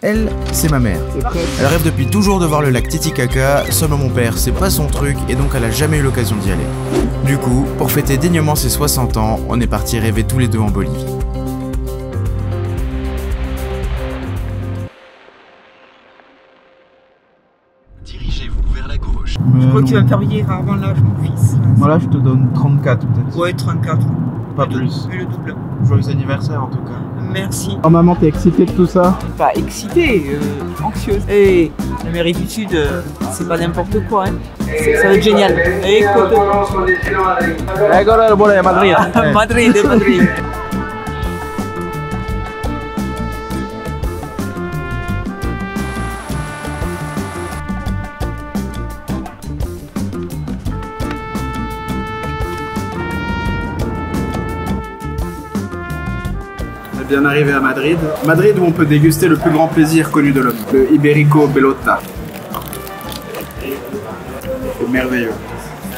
Elle, c'est ma mère. Elle rêve depuis toujours de voir le lac Titicaca, seulement mon père, c'est pas son truc et donc elle a jamais eu l'occasion d'y aller. Du coup, pour fêter dignement ses 60 ans, on est partis rêver tous les deux en Bolivie. Dirigez-vous vers la gauche. Je crois que tu vas me faire vieillir avant l'âge, mon fils. Moi là, je te donne 34 peut-être. Ouais, 34. Pas plus. Mais le double. Joyeux anniversaire en tout cas. Merci. Oh maman, t'es excitée de tout ça? Pas excitée, anxieuse. Et l'Amérique du Sud, c'est pas n'importe quoi, hein. Ça va être génial. Écoute. Eccolo il buone Madrid. Madrid, Madrid. On est bien arrivé à Madrid. Madrid où on peut déguster le plus grand plaisir connu de l'homme, le Iberico Bellota. C'est merveilleux.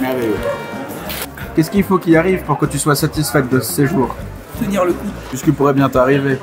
Merveilleux. Qu'est-ce qu'il faut qu'il arrive pour que tu sois satisfaite de ce séjour? Tenir le coup. Qu'est-ce qui pourrait bien t'arriver?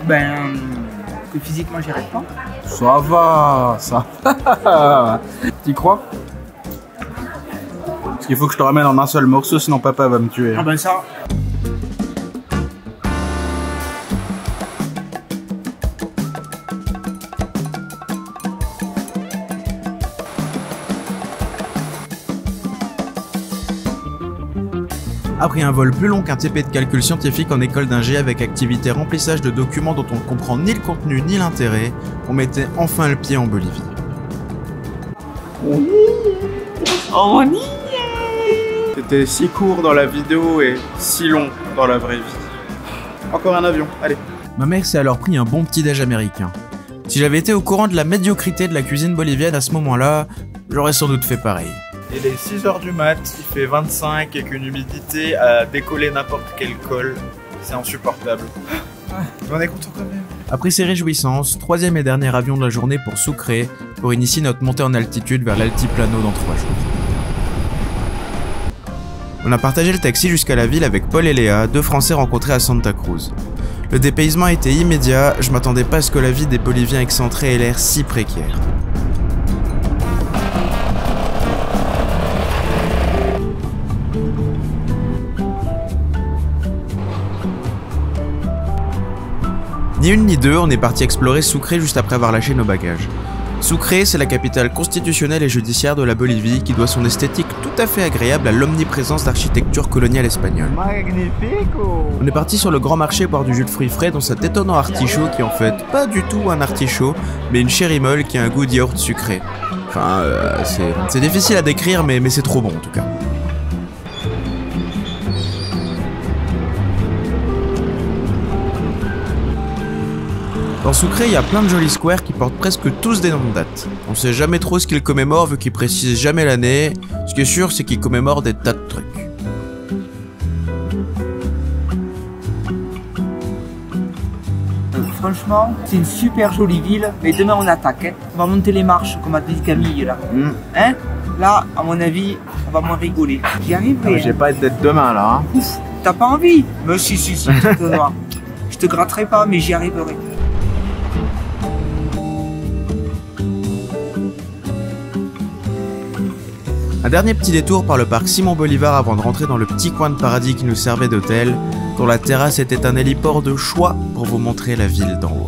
Ben, que physiquement j'y arrive pas. Ça va, ça. T'y crois? Parce qu'il faut que je te ramène en un seul morceau, sinon papa va me tuer. Ah ben ça. Après un vol plus long qu'un TP de calcul scientifique en école d'ingé avec activité remplissage de documents dont on ne comprend ni le contenu ni l'intérêt, on mettait enfin le pied en Bolivie. Oh, ni. C'était si court dans la vidéo et si long dans la vraie vie. Encore un avion, allez. Ma mère s'est alors pris un bon petit-déj américain. Si j'avais été au courant de la médiocrité de la cuisine bolivienne à ce moment-là, j'aurais sans doute fait pareil. Il est 6h du mat, il fait 25 et qu'une humidité à décoller n'importe quel col, c'est insupportable. On est content quand même. Après ces réjouissances, troisième et dernier avion de la journée pour Sucre, pour initier notre montée en altitude vers l'altiplano dans 3 jours. On a partagé le taxi jusqu'à la ville avec Paul et Léa, deux Français rencontrés à Santa Cruz. Le dépaysement était immédiat, je m'attendais pas à ce que la vie des Boliviens excentrés ait l'air si précaire. Ni une ni deux, on est parti explorer Sucre juste après avoir lâché nos bagages. Sucre, c'est la capitale constitutionnelle et judiciaire de la Bolivie qui doit son esthétique tout à fait agréable à l'omniprésence d'architecture coloniale espagnole. Magnifico. On est parti sur le grand marché boire du jus de fruits frais dans cet étonnant artichaut qui est en fait pas du tout un artichaut, mais une cherry molle qui a un goût de yaourt sucré. Enfin, c'est difficile à décrire, mais c'est trop bon en tout cas. Dans Sucre, il y a plein de jolis squares qui portent presque tous des noms de dates. On sait jamais trop ce qu'ils commémorent vu qu'ils précisent jamais l'année. Ce qui est sûr, c'est qu'ils commémorent des tas de trucs. Franchement, c'est une super jolie ville, mais demain on attaque. Hein. On va monter les marches comme a dit Camille là. Hein? Là, à mon avis, on va moins rigoler. J'y arriverai. J'ai pas d'être demain là. Hein. Ouf, t'as pas envie? Mais si, tu te vois. Je te gratterai pas, mais j'y arriverai. Un dernier petit détour par le parc Simon Bolivar avant de rentrer dans le petit coin de paradis qui nous servait d'hôtel, dont la terrasse était un héliport de choix pour vous montrer la ville d'en haut.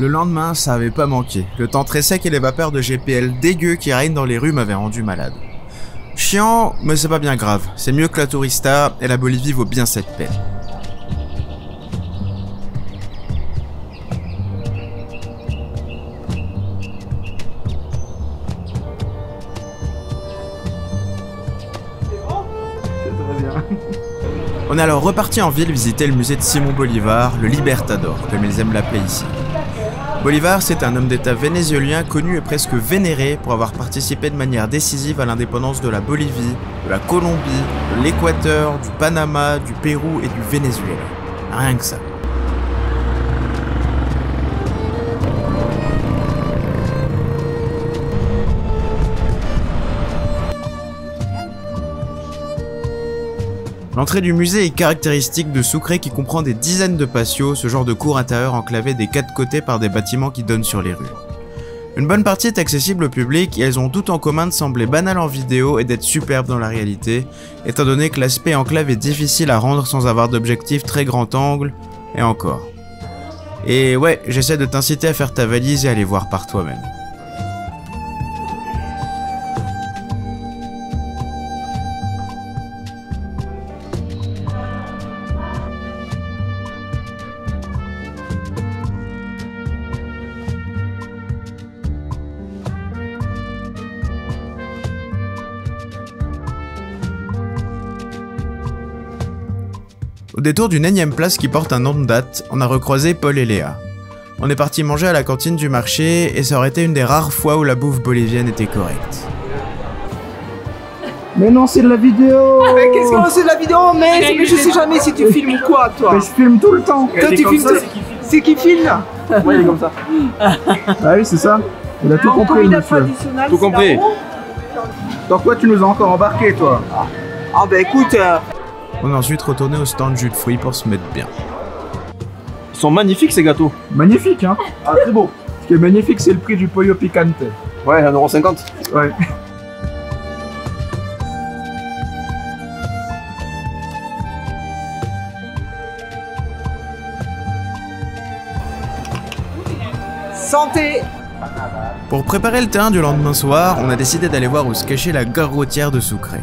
lendemain, ça avait pas manqué. Le temps très sec et les vapeurs de GPL dégueu qui règnent dans les rues m'avaient rendu malade. Chiant, mais c'est pas bien grave. C'est mieux que la tourista et la Bolivie vaut bien cette peine. On est alors reparti en ville visiter le musée de Simon Bolivar, le Libertador, comme ils aiment l'appeler ici. Bolivar, c'est un homme d'État vénézuélien connu et presque vénéré pour avoir participé de manière décisive à l'indépendance de la Bolivie, de la Colombie, de l'Équateur, du Panama, du Pérou et du Venezuela. Rien que ça. L'entrée du musée est caractéristique de Sucre qui comprend des dizaines de patios, ce genre de cours intérieur enclavé des quatre côtés par des bâtiments qui donnent sur les rues. Une bonne partie est accessible au public et elles ont tout en commun de sembler banales en vidéo et d'être superbes dans la réalité, étant donné que l'aspect enclave est difficile à rendre sans avoir d'objectif très grand angle, et encore. Et ouais, j'essaie de t'inciter à faire ta valise et aller voir par toi-même. Au détour d'une énième place qui porte un nom de date, on a recroisé Paul et Léa. On est parti manger à la cantine du marché et ça aurait été une des rares fois où la bouffe bolivienne était correcte. Mais non, c'est de la vidéo. Mais qu'est-ce que c'est de la vidéo, mais je sais jamais si tu filmes ou quoi, toi. Mais je filme tout le temps. Toi, tu filmes. C'est qui filme là? Ouais, il est comme ça. Ah oui, c'est ça. Il a tout compris, monsieur. Tout compris. Donc quoi, tu nous as encore embarqué, toi? Ah bah écoute... On est ensuite retourné au stand jus de fruits pour se mettre bien. Ils sont magnifiques ces gâteaux. Magnifiques, hein. Ah, très beau. Ce qui est magnifique, c'est le prix du pollo picante. Ouais, 1,50 €. Ouais. Santé. Pour préparer le terrain du lendemain soir, on a décidé d'aller voir où se cachait la gare routière de Sucre.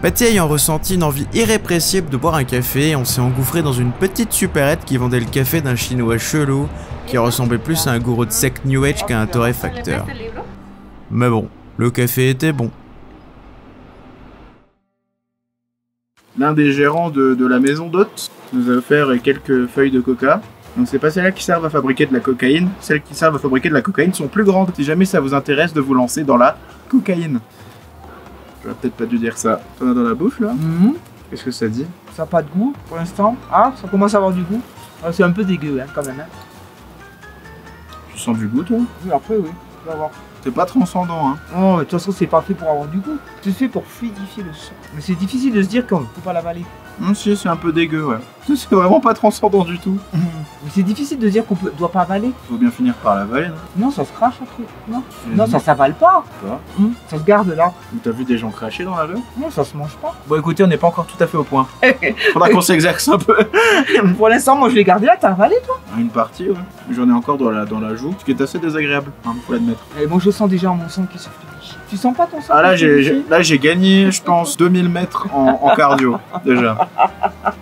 Patty ayant ressenti une envie irrépressible de boire un café, on s'est engouffré dans une petite supérette qui vendait le café d'un chinois chelou qui ressemblait plus à un gourou de secte New Age qu'à un torréfacteur. Mais bon, le café était bon. L'un des gérants de la maison d'hôtes nous a offert quelques feuilles de coca. Donc c'est pas celles-là qui servent à fabriquer de la cocaïne. Celles qui servent à fabriquer de la cocaïne sont plus grandes. Si jamais ça vous intéresse de vous lancer dans la cocaïne. J'aurais peut-être pas dû dire ça. T'en as dans la bouffe là? Qu'est-ce que ça dit? Ça n'a pas de goût pour l'instant. Ah, ça commence à avoir du goût. Ah, c'est un peu dégueu hein, quand même. Hein. Tu sens du goût toi? Oui, après oui. Tu vas voir. C'est pas transcendant hein. Non, mais de toute façon c'est pas fait pour avoir du goût. C'est fait pour fluidifier le sang. Mais c'est difficile de se dire qu'on peut pas l'avaler. Si, c'est un peu dégueu ouais. C'est vraiment pas transcendant du tout. Mais c'est difficile de dire qu'on doit pas avaler. Faut bien finir par l'avaler non? Non, ça se crache après. Non, non ça s'avale pas. Quoi? Ça se garde là. T'as vu des gens cracher dans la rue? Non, ça se mange pas. Bon écoutez, on n'est pas encore tout à fait au point. Faudra qu'on s'exerce un peu. Pour l'instant, moi je l'ai gardé là, t'as avalé toi? Une partie ouais. J'en ai encore dans la joue, ce qui est assez désagréable, hein, faut l'admettre. Et moi je sens déjà mon sang qui se fluidifie. Tu sens pas ton sang? Ah là j'ai gagné je pense 2000 mètres en cardio déjà.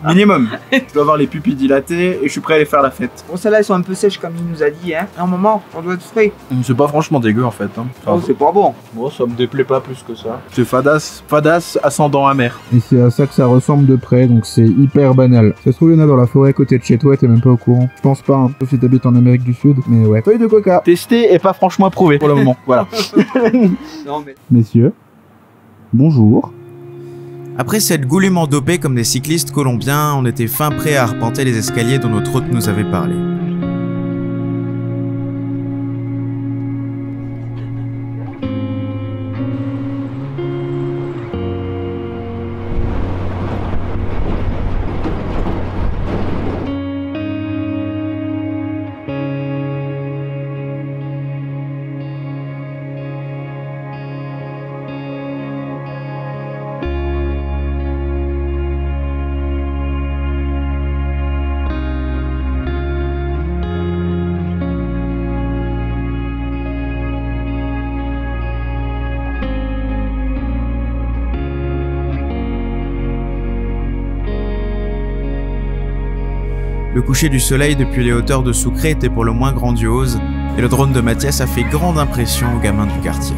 Minimum. Je dois avoir les pupilles dilatées et je suis prêt à aller faire la fête. Bon celles-là elles sont un peu sèches comme il nous a dit hein. À un moment on doit être frais. C'est pas franchement dégueu en fait. Hein. Oh, c'est pas bon. Bon ça me déplaît pas plus que ça. C'est fadasse ascendant amer. Et c'est à ça que ça ressemble de près donc c'est hyper banal. Ça se trouve il y en a dans la forêt à côté de chez toi, t'es même pas au courant. Je pense pas, hein. Sauf si t'habites en Amérique du Sud. Mais ouais. Feuille de coca. Testé et pas franchement approuvé pour le moment. Voilà. Non mais... Messieurs, bonjour. Après s'être goulûment dopés comme des cyclistes colombiens, on était fin prêt à arpenter les escaliers dont notre hôte nous avait parlé. Le coucher du soleil depuis les hauteurs de Sucre était pour le moins grandiose, et le drone de Mathias a fait grande impression aux gamins du quartier.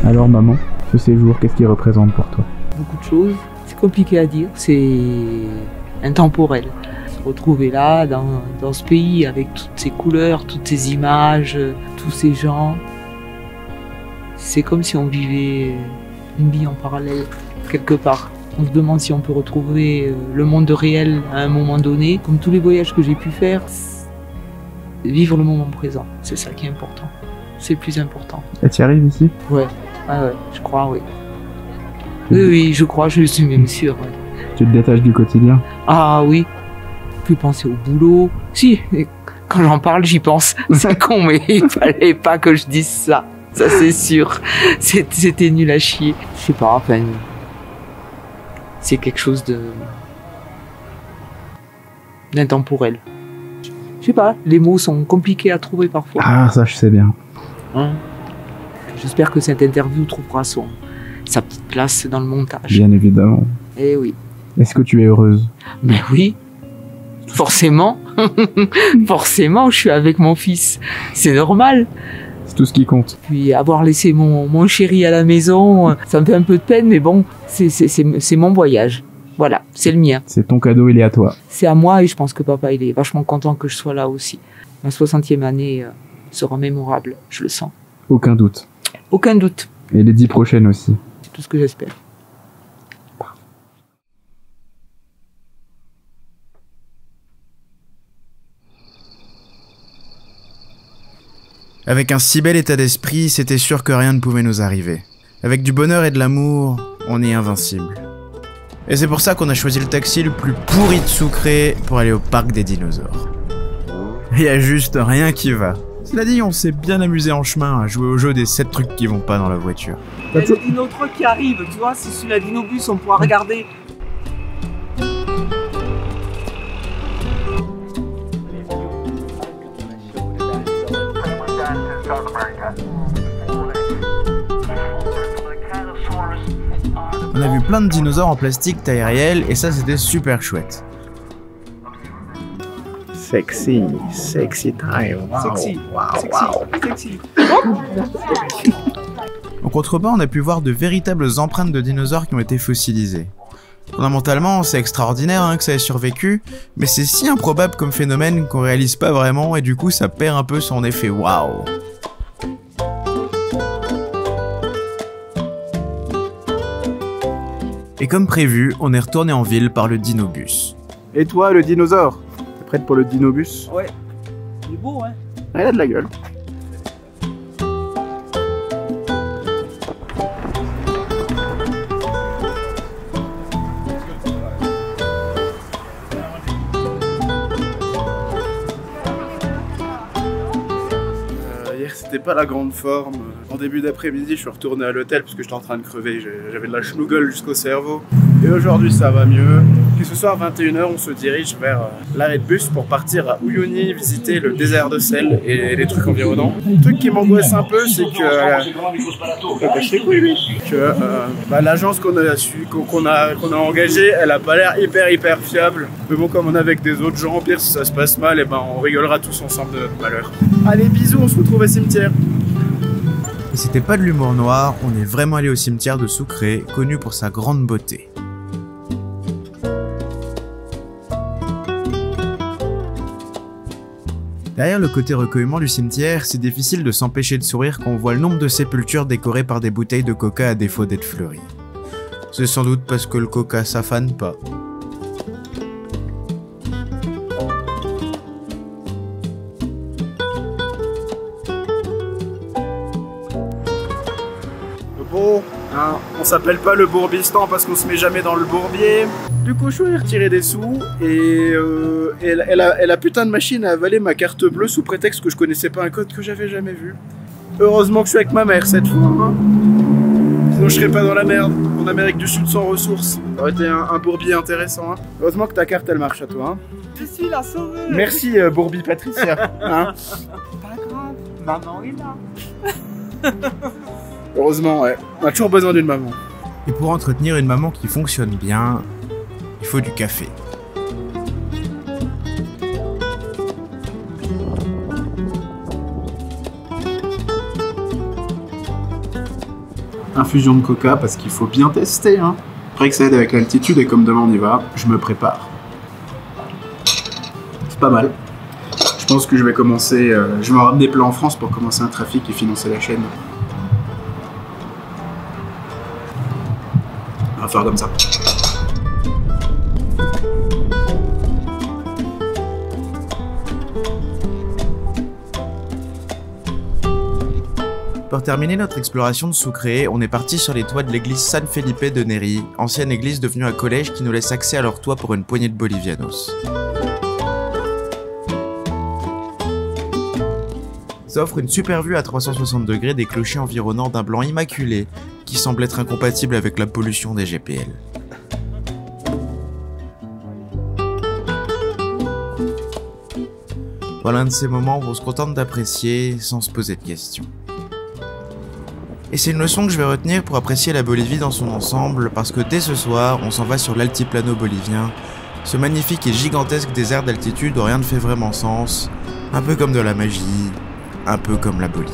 Alors maman, ce séjour, qu'est-ce qu'il représente pour toi? Beaucoup de choses. C'est compliqué à dire, c'est intemporel. Se retrouver là, dans ce pays, avec toutes ces couleurs, toutes ces images, tous ces gens, c'est comme si on vivait une vie en parallèle, quelque part. On se demande si on peut retrouver le monde réel à un moment donné. Comme tous les voyages que j'ai pu faire, vivre le moment présent, c'est ça qui est important. C'est le plus important. Et tu y arrives ici? Ouais, ah ouais, je crois, oui. Oui, je crois, je suis même sûr. Ouais. Tu te détaches du quotidien? Ah oui, plus penser au boulot. Si, quand j'en parle, j'y pense. C'est con, mais il fallait pas que je dise ça. Ça, c'est sûr. C'était nul à chier. Je sais pas, enfin... C'est quelque chose d'intemporel. Je sais pas, les mots sont compliqués à trouver parfois. Ah, ça je sais bien. Hein? J'espère que cette interview trouvera sa petite place dans le montage. Bien évidemment. Eh oui. Est-ce que tu es heureuse? Mais oui, forcément. Forcément, je suis avec mon fils. C'est normal. C'est tout ce qui compte. Puis avoir laissé mon chéri à la maison, ça me fait un peu de peine, mais bon, c'est mon voyage. Voilà, c'est le mien. C'est ton cadeau, il est à toi. C'est à moi et je pense que papa, il est vachement content que je sois là aussi. Ma 60e année sera mémorable, je le sens. Aucun doute. Aucun doute. Et les 10 prochaines aussi. C'est tout ce que j'espère. Avec un si bel état d'esprit, c'était sûr que rien ne pouvait nous arriver. Avec du bonheur et de l'amour, on est invincible. Et c'est pour ça qu'on a choisi le taxi le plus pourri de Sucre pour aller au parc des dinosaures. Il y a juste rien qui va. Cela dit, on s'est bien amusé en chemin à jouer au jeu des 7 trucs qui vont pas dans la voiture. Il y a des dino-trucs qui arrivent, tu vois, c'est sur la dinobus, on pourra regarder. On a vu plein de dinosaures en plastique taille réelle et ça c'était super chouette. Sexy time. Wow. Sexy, sexy. En contrebas, on a pu voir de véritables empreintes de dinosaures qui ont été fossilisées. Fondamentalement, c'est extraordinaire que ça ait survécu, mais c'est si improbable comme phénomène qu'on réalise pas vraiment et du coup ça perd un peu son effet waouh. Et comme prévu, on est retourné en ville par le dinobus. Et toi, le dinosaure? T'es prête pour le dinobus? Ouais. Il est beau, hein? Il a de la gueule. Hier, c'était pas la grande forme. En début d'après-midi, je suis retourné à l'hôtel parce que j'étais en train de crever. J'avais de la schnougole jusqu'au cerveau. Et aujourd'hui, ça va mieux. Puis ce soir, 21h, on se dirige vers l'arrêt de bus pour partir à Uyuni, visiter le désert de sel et les trucs environnants. Le truc qui m'angoisse un peu, c'est que l'agence qu'on a engagée, elle a pas l'air hyper fiable. Mais bon, comme on est avec des autres gens, pire si ça se passe mal, et ben on rigolera tous ensemble de notre malheur. Allez, bisous, on se retrouve au cimetière. Et c'était pas de l'humour noir, on est vraiment allé au cimetière de Sucre, connu pour sa grande beauté. Derrière le côté recueillement du cimetière, c'est difficile de s'empêcher de sourire quand on voit le nombre de sépultures décorées par des bouteilles de coca à défaut d'être fleuries. C'est sans doute parce que le coca s'affane pas. Bon, hein, on s'appelle pas le Bourbistan parce qu'on se met jamais dans le bourbier. Du coup, je suis allé retirer des sous et la putain de machine a avalé ma carte bleue sous prétexte que je connaissais pas un code que j'avais jamais vu. Heureusement que je suis avec ma mère cette fois, hein. Sinon je serais pas dans la merde, en Amérique du Sud sans ressources. Ça aurait été un bourbier intéressant, hein. Heureusement que ta carte elle marche à toi, hein. Je suis la sauveuse. Merci Bourbi Patricia, hein. Pas grave. Maman est là. Heureusement, ouais. On a toujours besoin d'une maman. Et pour entretenir une maman qui fonctionne bien, il faut du café. Infusion de coca parce qu'il faut bien tester, hein. Après que ça aide avec l'altitude et comme demain on y va, je me prépare. C'est pas mal. Je pense que je vais commencer, je vais en ramener plein en France pour commencer un trafic et financer la chaîne. On va faire comme ça. Pour terminer notre exploration de Sucre, on est parti sur les toits de l'église San Felipe de Neri, ancienne église devenue un collège qui nous laisse accès à leur toit pour une poignée de bolivianos. Ça offre une super vue à 360 degrés des clochers environnants d'un blanc immaculé, qui semble être incompatible avec la pollution des GPL. Voilà un de ces moments où on se contente d'apprécier sans se poser de questions. Et c'est une leçon que je vais retenir pour apprécier la Bolivie dans son ensemble, parce que dès ce soir, on s'en va sur l'altiplano bolivien, ce magnifique et gigantesque désert d'altitude où rien ne fait vraiment sens, un peu comme de la magie, un peu comme la Bolivie.